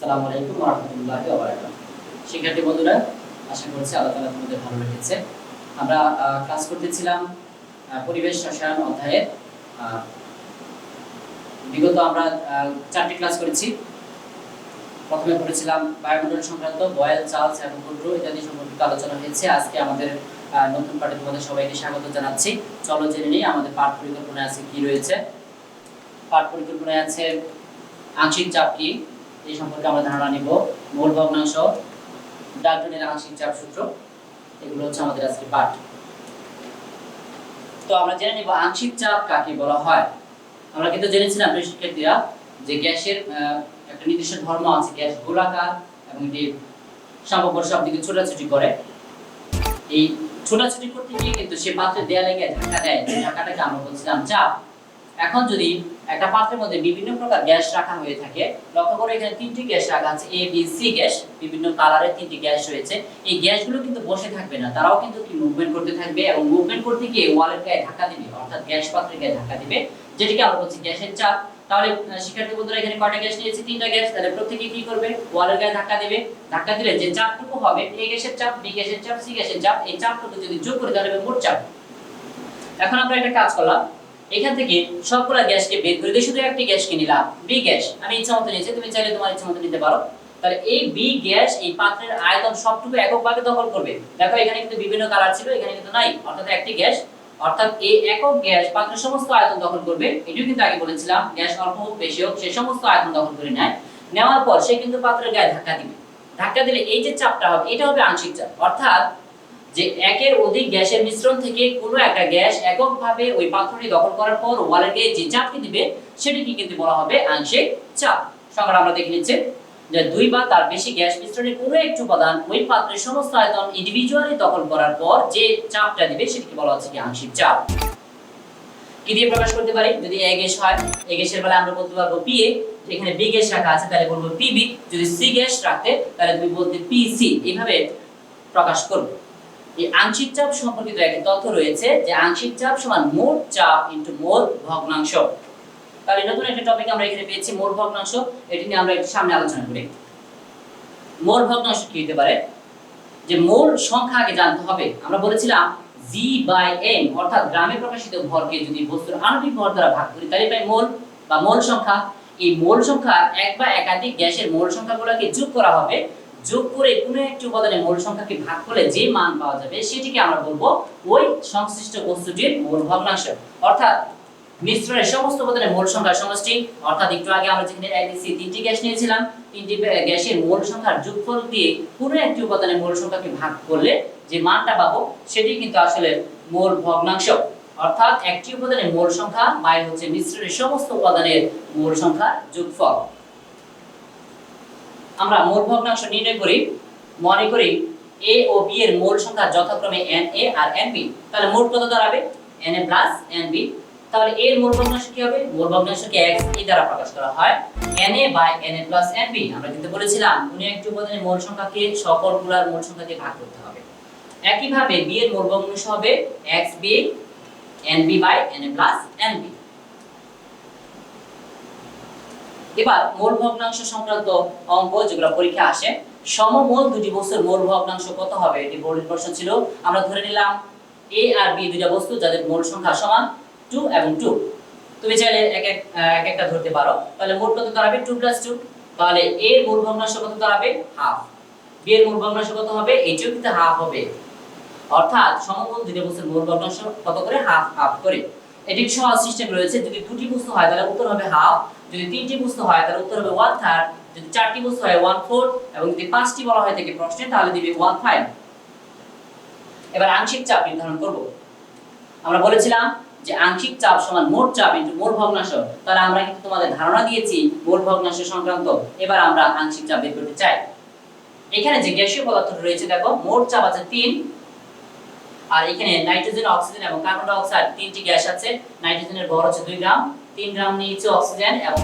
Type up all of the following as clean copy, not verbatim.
আসসালামু আলাইকুম ওয়া রাহমাতুল্লাহি ওয়া বারাকাতুহু। শিক্ষার্থী বন্ধুরা, আশা করছি আল্লাহ তাআলা তোমাদের ভালো রেখেছে। আমরা ক্লাস করতেছিলাম পরিবেশ রসায়ন অধ্যায়ে। বিগত আমরা 4টি ক্লাস করেছি। প্রথমে পড়েছিলাম বায়ুমণ্ডল সংক্রান্ত বয়েল, চার্লস এবং কুড্রো ইত্যাদি সম্পর্কিত আলোচনা হয়েছে। আজকে আমাদের নতুন পাঠে তোমাদের সবাইকে স্বাগত জানাচ্ছি। চলো জেনে নিই আমাদের পাঠ পরিকল্পনায় আছে কি রয়েছে। পাঠ পরিকল্পনায় আছে আংশিক চাপ কি, এই সম্পর্কে আমরা ধারণা নিব। মোল ভগ্নাংশ, ডাল্টনের আংশিক চাপ সূত্র, এগুলো হচ্ছে আমাদের আজকে পাঠ। তো আমরা জেনে নিব আংশিক চাপ কাকে বলা হয়। আমরা কিন্তু জেনেছিলাম শিক্ষার্থীরা যে গ্যাসের একটা নির্দিষ্ট ধর্ম আছে, গ্যাস গোলাকার এবং এটি সমবর্ষ সব দিকে ছোটাছুটি করে। এই ছোটাছুটি করতে গিয়ে কিন্তু সে পাত্রের দেয়ালে গিয়ে ধাক্কা দেয়, যে ধাক্কাটাকে আমরা বলছিলাম চাপ। এখন যদি একটা পাত্রের মধ্যে বিভিন্ন প্রকার গ্যাস রাখা হয়ে থাকে, লক্ষ্য করে এখানে 3টি গ্যাস রাখা আছে, এ বি সি গ্যাস, বিভিন্ন কালারের 3টি গ্যাস রয়েছে। এই গ্যাসগুলো কিন্তু বসে থাকবে না, তারাও কিন্তু কি মুভমেন্ট করতে থাকবে এবং মুভমেন্ট করতে গিয়ে ওয়ালের গায়ে ধাক্কা দিবে, অর্থাৎ গ্যাস পাত্রের গায়ে ধাক্কা দিবে, যেটাকে আমরা বলছি গ্যাসের চাপ। তাহলে শিক্ষার্থী বন্ধুরা এখানে কয়টা গ্যাস নিয়েছে? 3টা গ্যাস। তাহলে প্রত্যেককে কি করবে? ওয়ালের গায়ে ধাক্কা দিবে। ধাক্কা দিলে যে চাপটুকু হবে, এ গ্যাসের চাপ, বি গ্যাসের চাপ, সি গ্যাসের চাপ, এই চাপটুকু যদি যোগ করি তাহলে মোট চাপ। এখন আমরা একটা কাজ করলাম, এখান থেকে সবগুলা গ্যাসকে বের করে দিয়ে শুধু একটি গ্যাসকে নিলাম, বি গ্যাস। আমি ইচ্ছামতো নিয়েছি, তুমি চাইলে তোমার ইচ্ছামতো নিতে পারো। তাহলে এই বি গ্যাস এই পাত্রের আয়তন সবটুকু এককভাবে দখল করবে। দেখো এখানে কিন্তু বিভিন্ন কালার ছিল, এখানে কিন্তু নাই, অর্থাৎ একটি গ্যাস, অর্থাৎ এই একক গ্যাস পাত্রের সমস্ত আয়তন দখল করবে। এটাও কিন্তু আগে বলেছিলাম, গ্যাস অল্প হোক বেশি হোক সে সমস্ত আয়তন দখল করে নেয়। নেওয়ার পর সে কিন্তু পাত্রের গায়ে ধাক্কা দিবে। ধাক্কা দিলে এই যে চাপটা হবে, এটা হবে আংশিক চাপ। অর্থাৎ যে একের অধিক গ্যাসের মিশ্রণ থেকে কোনো একটা গ্যাস এককভাবে ওই পাত্রটি দখল করার পর ওয়ালের গায়ে যে চাপটি দিবে, সেটিকে কিন্তু বলা হবে আংশিক চাপ। সংজ্ঞাটা আমরা দেখে নিচ্ছি যে দুই বা তার বেশি গ্যাস মিশ্রণের কোনো একটি উপাদান ওই পাত্রের সমস্ত আয়তন ইন্ডিভিজুয়ালি দখল করার পর যে চাপটা দিবে, সেটিকে বলা হচ্ছে কি আংশিক চাপ। কি দিয়ে প্রকাশ করতে পারি? যদি এ গ্যাস হয়, এ গ্যাসের বেলায় আমরা বলতে পারবো পিএ, এখানে বি গ্যাস রাখা আছে তাহলে বলবো পিবি, যদি সি গ্যাস রাখতে তাহলে তুমি বলতে পিসি। এইভাবে প্রকাশ করব। এই আংশিক চাপ সম্পর্কিত একটা তথ্য রয়েছে যে আংশিক চাপ সমান মোট চাপ ইনটু মোল ভগ্নাংশ। তাহলে নতুন একটা টপিক আমরা এখানে পেয়েছি, মোল ভগ্নাংশ। এটি নিয়ে আমরা একটু সামনে আলোচনা করি। মোল ভগ্নাংশ কি হতে পারে? যে মোল সংখ্যা আগে জানতে হবে। আমরা বলেছিলাম G/M, অর্থাৎ গ্রামে প্রকাশিত ভরকে যদি বস্তুর আণবিক ভর দ্বারা ভাগ করি তাহলে পাই মোল বা মোল সংখ্যা। এই মোল সংখ্যা এক বা একাধিক গ্যাসের মোল সংখ্যাগুলোকে যোগ করা হবে। যোগ করে কোনো একটি উপাদানের মোল সংখ্যাকে ভাগ করলে যে মান পাওয়া যাবে সেটিকে আমরা বলবো ওই সংশ্লিষ্ট বস্তুটির মোল ভগ্নাংশ। অর্থাৎ মিশ্রণের সমস্ত উপাদানের মোল সংখ্যার সমষ্টি, অর্থাৎ একটু আগে আমরা যেখানে ABC 3টি গ্যাস নিয়েছিলাম, 3টি গ্যাসের মোল সংখ্যার যোগফল দিয়ে কোনো একটি উপাদানের মোল সংখ্যাকে ভাগ করলে যে মানটা পাবো সেটি কিন্তু আসলে মোল ভগ্নাংশ। অর্থাৎ একটি উপাদানের মোল সংখ্যা বাই হচ্ছে মিশ্রণের সমস্ত উপাদানের মোল সংখ্যার যোগফল। আমরা মোল ভগ্নাংশ নির্ণয় করি, মনে করি A ও B এর মোল সংখ্যা যথাক্রমে Na আর Nb। তাহলে মোট কত দাঁড়াবে? Na plus Nb। তাহলে A এর মোল ভগ্নাংশ কি হবে? মোল ভগ্নাংশকে Xe দ্বারা প্রকাশ করা হয়, Na by Na plus Nb। আমরা কিন্তু বলেছিলাম কোনো একটি উপাদানের মোল সংখ্যাকে সকলগুলোর মোল সংখ্যা দিয়ে ভাগ করতে হবে। একইভাবে B এর মোল ভগ্নাংশ হবে Xb Nb by Na plus Nb। এবার মোল ভগ্নাংশ সংক্রান্ত অঙ্ক যেগুলো পরীক্ষা আসে, সমমোল দুটি বস্তুর মোল ভগ্নাংশ কত হবে এটি বোর্ডের প্রশ্ন ছিল। আমরা ধরে নিলাম A আর B দুইটা বস্তু যাদের মোল সংখ্যা সমান 2 এবং 2। তুমি চাইলে একটা ধরতে পারো। তাহলে মোট কত দাঁড়াবে? 2 + 2। তাহলে A এর মোল ভগ্নাংশ কত দাঁড়াবে? হাফ। B এর মোল ভগ্নাংশ কত হবে? এটিও কিন্তু হাফ হবে। অর্থাৎ সমমোল দুটি বস্তুর মোল ভগ্নাংশ কত করে? হাফ হাফ করে। এটি সহজ সিস্টেম রয়েছে। যদি দুটি বস্তু হয় তাহলে উত্তর হবে হাফ, যদি তিনটি বস্তু হয় তাহলে উত্তর হবে 1/3, যদি চারটি বস্তু হয় 1/4 এবং যদি পাঁচটি বলা হয় থাকে প্রশ্নে তাহলে দিবে 1/5। এবার আংশিক চাপ নির্ধারণ করব। আমরা বলেছিলাম যে আংশিক চাপ সমান মোট চাপ ইনটু মোল ভগ্নাংশ। তাহলে আমরা কিন্তু তোমাদের ধারণা দিয়েছি মোল ভগ্নাংশ সংক্রান্ত। এবার আমরা আংশিক চাপ বের করতে চাই। এখানে যে গ্যাসীয় পদার্থ রয়েছে দেখো, মোট চাপ আছে 3, আর এখানে নাইট্রোজেন, অক্সিজেন এবং কার্বন ডাই অক্সাইড 3টি গ্যাস আছে। নাইট্রোজেনের ভর হচ্ছে 2 গ্রাম, 3 গ্রাম নিয়েছে অক্সিজেন এবং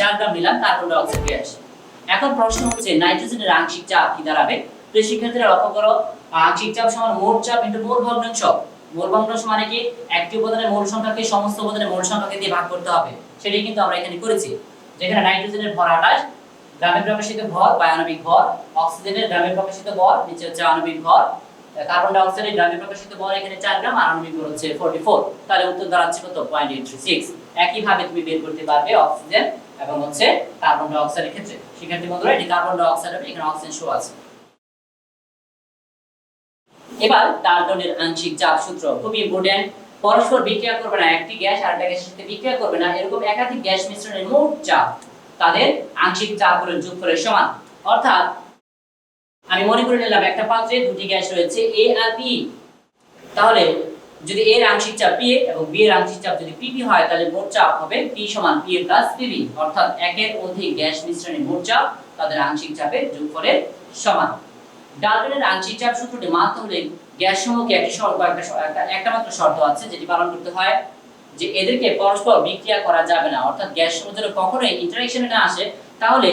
4 গ্রাম নিলাম কার্বন ডাই অক্সাইড গ্যাস। এখন প্রশ্ন হচ্ছে নাইট্রোজেনের আংশিক চাপ কি দাঁড়াবে? তো শিক্ষার্থীরা লক্ষ্য করো, আংশিক চাপ সমান মোট চাপ ইনটু মোল ভগ্নাংশ। মোল ভগ্নাংশ মানে কি? একটি উপাদানের মোল সংখ্যাকে সমস্ত উপাদানের মোল সংখ্যাকে দিয়ে ভাগ করতে হবে। সেটাই কিন্তু আমরা এখানে করেছি। যেখানে নাইট্রোজেনের ভর 28, গ্রামে প্রকাশিত ভর বা আণবিক ভর, অক্সিজেনের গ্রামে প্রকাশিত ভর নিচে হচ্ছে আণবিক ভর, কার্বন ডাই অক্সাইডের গ্রামে প্রকাশিত ভর এখানে 4 গ্রাম আর আণবিক ভর হচ্ছে 44। তাহলে উত্তর দাঁড়াচ্ছে কত 0.836। একই ভাবে তুমি বের করতে পারবে অক্সিজেন এবং হচ্ছে কার্বন ডাই অক্সাইডের ক্ষেত্রে। শিক্ষার্থী বন্ধুরা এটি কার্বন ডাই অক্সাইড হবে, এখানে অক্সিজেন শো আছে। এবার ডাল্টনের আংশিক চাপ সূত্র খুব ইম্পর্টেন্ট। পরস্পর বিক্রিয়া করবে না, একটি গ্যাস আরেকটা গ্যাসের সাথে বিক্রিয়া করবে না, এরকম একাধিক গ্যাস মিশ্রণের মোট চাপ তাদের আংশিক চাপের যোগফলের সমান। অর্থাৎ আমি মনে করে নিলাম একটা পাত্রে দুটি গ্যাস রয়েছে A আর B, তাহলে যদি A এর আংশিক চাপ PA এবং B এর আংশিক চাপ যদি PP হয় তাহলে মোট চাপ হবে P সমান PA প্লাস PB। অর্থাৎ একের অধিক গ্যাস মিশ্রণের মোট চাপ তাদের আংশিক চাপের যোগফলের সমান। ডাল্টনের আংশিক চাপ সূত্রটি মানতে হলে গ্যাস সমূহকে একটা মাত্র শর্ত আছে যেটি পালন করতে হয়, যে এদেরকে পরস্পর বিক্রিয়া করা যাবে না। অর্থাৎ গ্যাস সমূহ যদি কখনোই ইন্টারঅ্যাকশনে না আসে তাহলে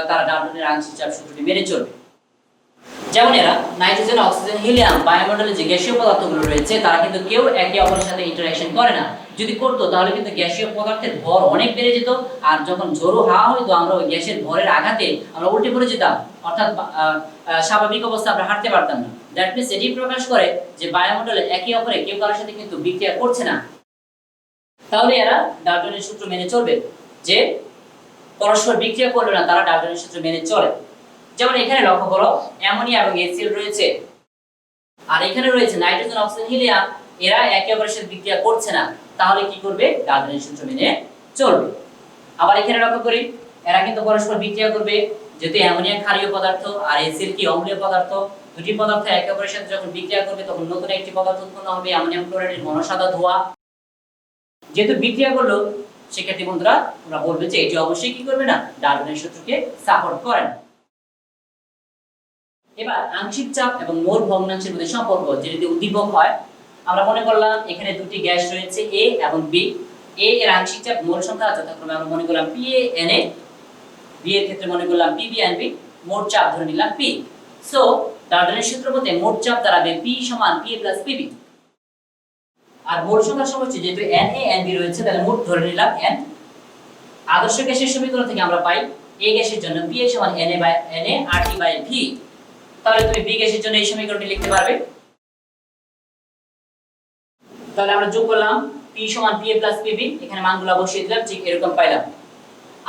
তারা ডাল্টনের আংশিক চাপ সূত্রটি মেনে চলবে। যেমন এরা নাইট্রোজেন, অক্সিজেন, হিলিয়াম বায়ুমণ্ডলে যে গ্যাসীয় পদার্থগুলো রয়েছে তারা কিন্তু কেউ একে অপরের সাথে ইন্টারঅ্যাকশন করে না। যদি করতো তাহলে কিন্তু গ্যাসীয় পদার্থের ভর অনেক বেড়ে যেত, আর যখন ঝোড়ো হাওয়া হইতো আমরা ওই গ্যাসের ভরের আঘাতে আমরা উল্টে পড়ে যেতাম, অর্থাৎ স্বাভাবিক অবস্থা আমরা হাঁটতে পারতাম না। দ্যাট মিন্স এটি প্রকাশ করে যে বায়ুমণ্ডলে একে অপরে কেউ কারোর সাথে কিন্তু বিক্রিয়া করছে না। তাহলে এরা ডাল্টনের সূত্র মেনে চলবে, যে পরস্পর বিক্রিয়া করবে না, তারা ডাল্টনের সূত্র মেনে চলে। যেমন এখানে লক্ষ্য করো অ্যামোনিয়া এবং HCl রয়েছে, আর এখানে রয়েছে নাইট্রোজেন, অক্সিজেন, হিলিয়াম, এরা একে অপরের সাথে বিক্রিয়া করছে না, তাহলে কি করবে ডাল্টনের সূত্র মেনে চলবে। আবার এখানে লক্ষ্য করি এরা কিন্তু পরস্পর বিক্রিয়া করবে, যেহেতু অ্যামোনিয়া ক্ষারীয় পদার্থ আর HCl কি অম্লীয় পদার্থ। দুটি পদার্থ একে অপরের সাথে যখন বিক্রিয়া করবে তখন নতুন একটি পদার্থ উৎপন্ন হবে, অ্যামোনিয়াম ক্লোরাইডের ঘন সাদা ধোঁয়া। যেহেতু বিক্রিয়া করলো শিক্ষার্থী বন্ধুরা তোমরা বলবে যে এটি অবশ্যই কি করবে না, ডাল্টনের সূত্রকে সাপোর্ট করে না। এবার আংশিক চাপ এবং মোল ভগ্নাংশের মধ্যে সম্পর্ক, যেটি উদ্দীপক হয়। আমরা মনে করলাম এখানে দুটি গ্যাস রয়েছে A এবং B। A এর আংশিক চাপ মোল সংখ্যা যথাক্রমে আমরা মনে করলাম PA NA, B এর ক্ষেত্রে মনে করলাম PB NB, মোট চাপ ধরে নিলাম P। সো ডাল্টনের সূত্র মতে মোট চাপ দাঁড়াবে P সমান PA প্লাস PB। আর মোল সংখ্যার সমষ্টি যেহেতু NA NB রয়েছে তাহলে মোট ধরে নিলাম N। আদর্শ গ্যাসের সমীকরণ থেকে আমরা পাই A গ্যাসের জন্য PA সমান NA RT বাই V। তাহলে তুমি বি গ্যাসের জন্য এই সমীকরণটি লিখতে পারবে। তাহলে আমরা যোগ করলাম P সমান PA প্লাস PB, এখানে মানগুলো বসিয়ে দিলাম, ঠিক এরকম পাইলাম।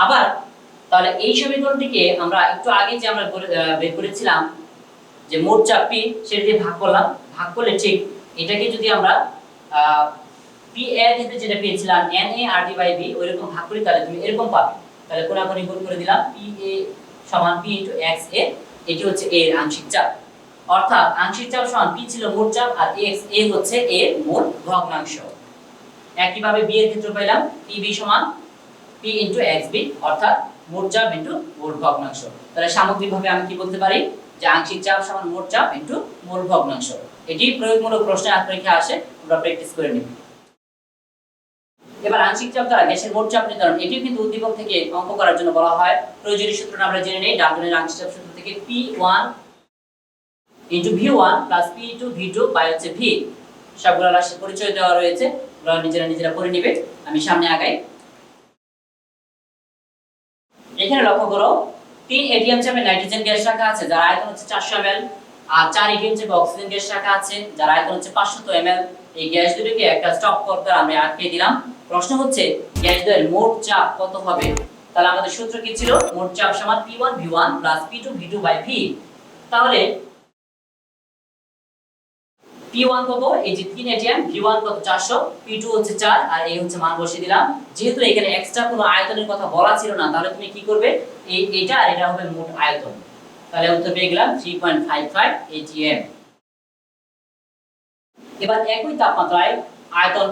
আবার তাহলে এই সমীকরণটিকে আমরা একটু আগে যে আমরা বের করেছিলাম যে মোট চাপ P, সেটা দিয়ে ভাগ করলাম। ভাগ করলে ঠিক এটাকে যদি আমরা PA এর ক্ষেত্রে যেটা পেয়েছিলাম NA RT বাই V ওইরকম ভাগ করি তাহলে তুমি এরকম পাবে। তাহলে কোনাকুনি গুণ করে দিলাম PA সমান P * XA, এটি হচ্ছে A এর আংশিক চাপ। অর্থাৎ আংশিক চাপ সমান P ছিল মোট চাপ আর A হচ্ছে A এর মোট ভগ্নাংশ। একইভাবে B এর ক্ষেত্রে পেলাম PB সমান P * XB, অর্থাৎ মোট চাপ ইনটু মোট ভগ্নাংশ। তাহলে সামগ্রিকভাবে আমি কি বলতে পারি যে আংশিক চাপ সমান মোট চাপ ইনটু মোট ভগ্নাংশ। এটি প্রয়োগমূলক প্রশ্নে পরীক্ষা আসে, আমরা প্র্যাকটিস করে নিব। এবার আংশিক চাপ দ্বারা গ্যাসের মোট চাপ নির্ধারণ, এটি কিন্তু উদ্দীপক থেকে অঙ্ক করার জন্য বলা হয়। প্রয়োজনীয় সূত্রটা আমরা জেনে নেই। ডাল্টনের আংশিক চাপ সূত্র থেকে P1 * V1 + P * V2 by হচ্ছে V। সবগুলো রাশির পরিচয় দেওয়া রয়েছে, তোমরা নিজেরা পড়ে নেবে। আমি সামনে আগাই। এখানে লক্ষ্য করো 3 এটিএম চাপে নাইট্রোজেন গ্যাস রাখা আছে যার আয়তন হচ্ছে 400 ml, আর 4 এটিএম চাপে অক্সিজেন গ্যাস রাখা আছে যার আয়তন হচ্ছে 500 ml। এই গ্যাস দুটোকে একটা স্টপ করতে আমরা আটকে দিলাম। প্রশ্ন হচ্ছে গ্যাস দ্বয়ের মোট চাপ কত হবে। তাহলে আমাদের সূত্র কি ছিল, মোট চাপ সমান P1 V1 + P2 V2 by V। তাহলে P1 কত, এই যে 3 এটিএম, V1 কত 400, P2 হচ্ছে 4 আর এই হচ্ছে মান বসিয়ে দিলাম। যেহেতু এখানে এক্সট্রা কোনো আয়তনের কথা বলা ছিল না তাহলে তুমি কি করবে, এটা আর এটা হবে মোট আয়তন। তাহলে উত্তর পেয়ে গেলাম 3.55 এটিএম। এবার একই তাপমাত্রায় আয়তন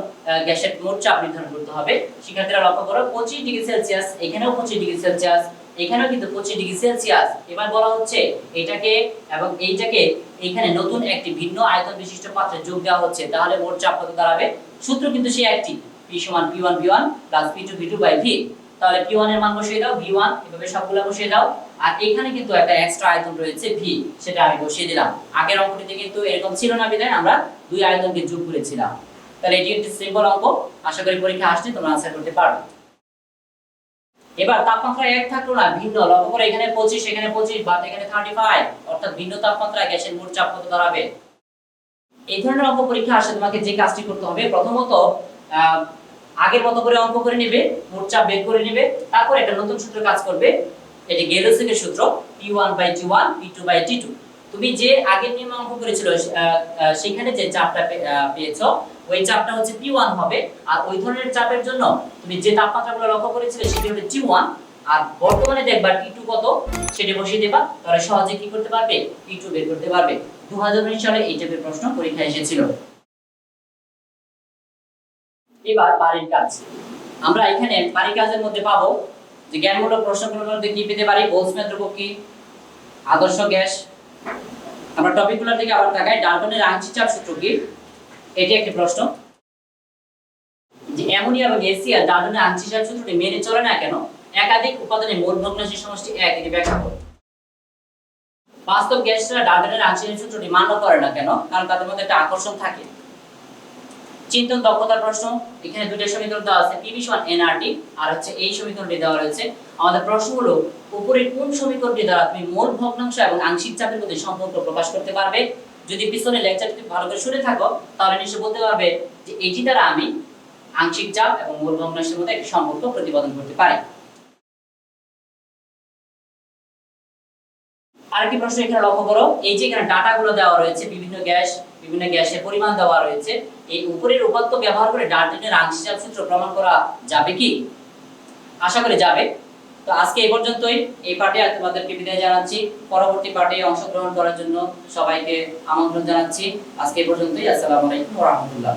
গ্যাসের মোট চাপ নির্ধারণ করতে হবে। শিক্ষার্থীরা লক্ষ্য করো 25 ডিগ্রি সেলসিয়াস, এখানেও 25 ডিগ্রি সেলসিয়াস, এখানেও কিন্তু 25 ডিগ্রি সেলসিয়াস। এবার বলা হচ্ছে এটাকে এবং এইটাকে এখানে নতুন একটি ভিন্ন আয়তন বিশিষ্ট পাত্রে যোগ দেওয়া হচ্ছে, তাহলে মোট চাপ কত দাঁড়াবে। সূত্র কিন্তু সেই একটি, P সমান P1 V1 + P2 V2 by V। তাহলে P1 এর মান বসিয়ে দাও, V1 এভাবে সবগুলো বসিয়ে দাও। আর এখানে কিন্তু একটা এক্সট্রা আয়তন রয়েছে V, সেটা আমি বসিয়ে দিলাম। আগের অঙ্কটিতে কিন্তু এরকম ছিল না বিধায় আমরা দুই আয়তনকে যোগ করেছিলাম। তাহলে এটি একটি সিম্পল অঙ্ক, আশা করি পরীক্ষা আসলে তোমরা আনসার করতে পারবে। এবার তাপমাত্রা এক থাকলো না, ভিন্ন। লক্ষ্য করে এখানে 25, এখানে 25, বাট এখানে 35, অর্থাৎ ভিন্ন তাপমাত্রায় গ্যাসের মোট চাপ কত দাঁড়াবে? এই ধরনের অঙ্ক পরীক্ষা আসলে তোমাকে যে কাজটি করতে হবে, প্রথমত আগের মতো করে অঙ্ক করে নেবে, মোট চাপ বের করে নেবে, তারপর একটা নতুন সূত্র কাজ করবে। এটি গেরোসেকের সূত্র, P1/T1 P2/T2। তুমি যে আগের নিয়মে অঙ্ক করেছিল সেখানে যে চাপটা পেয়েছো, ওই চাপটা হচ্ছে P1 হবে। আর ওই ধরনের চাপের জন্য তুমি যে তাপমাত্রাগুলো লক্ষ্য করেছিলে সেটি হবে T1। আর বর্তমানে দেখবা T2 কত সেটা বসিয়ে দেবা, তাহলে সহজে কি করতে পারবে? T2 বের করতে পারবে। 2019 সালে এই টাইপের প্রশ্ন পরীক্ষায় এসেছিল। এবার বাড়ির কাজ। আমরা এখানে বাড়ির কাজের মধ্যে পাবো যে জ্ঞানমূলক প্রশ্নগুলোর মধ্যে কি পেতে পারি? বোলসম্যান ধ্রুবক কি, আদর্শ গ্যাস। আমরা টপিকগুলোর দিকে আবার তাকাই। ডাল্টনের আংশিক চাপ সূত্র কি, এটি একটি প্রশ্ন। যে অ্যামোনিয়া এবং এসিআর ডাল্টনের আংশিক চাপ সূত্রটি মেনে চলে না কেন? একাধিক উপাদানের মোট ভগ্নাংশের সমষ্টি এক, এটি ব্যাখ্যা করো। বাস্তব গ্যাসরা ডাল্টনের আংশিক চাপ সূত্রটি মান্য করে না কেন? কারণ তাদের মধ্যে একটা আকর্ষণ থাকে। চিন্তন দক্ষতার প্রশ্ন। এখানে দুটো সমীকরণ দেওয়া আছে, P = nRT, আর হচ্ছে এই সমীকরণটি দেওয়া রয়েছে। আমাদের প্রশ্ন হলো উপরে কোন সমীকরণটি দ্বারা তুমি মোট ভগ্নাংশ এবং আংশিক চাপের মধ্যে সম্পর্ক প্রকাশ করতে পারবে? যদি পিছনে লেকচারটি ভালো করে শুনে থাকো তাহলে নিশ্চয়ই বলতে পারবে যে এটি দ্বারা আমি আংশিক চাপ এবং মোট ভগ্নাংশের মধ্যে একটি সম্পর্ক প্রতিপাদন করতে পারি। আরেকটি প্রশ্ন এখানে লক্ষ্য করো। এই যে এখানে ডাটাগুলো দেওয়া রয়েছে, বিভিন্ন গ্যাসের পরিমাণ দেওয়া রয়েছে। এই উপরের উপাত্ত ব্যবহার করে ডাল্টনের আংশিক চাপ সূত্র প্রমাণ করা যাবে কি? আশা করি যাবে। তো আজকে এই পর্যন্তই। এই পাঠে তোমাদেরকে বিদায় জানাচ্ছি। পরবর্তী পাঠে অংশগ্রহণ করার জন্য সবাইকে আমন্ত্রণ জানাচ্ছি। আজকে এই পর্যন্তই। আসসালামু আলাইকুম ওয়া রাহমাতুল্লাহ।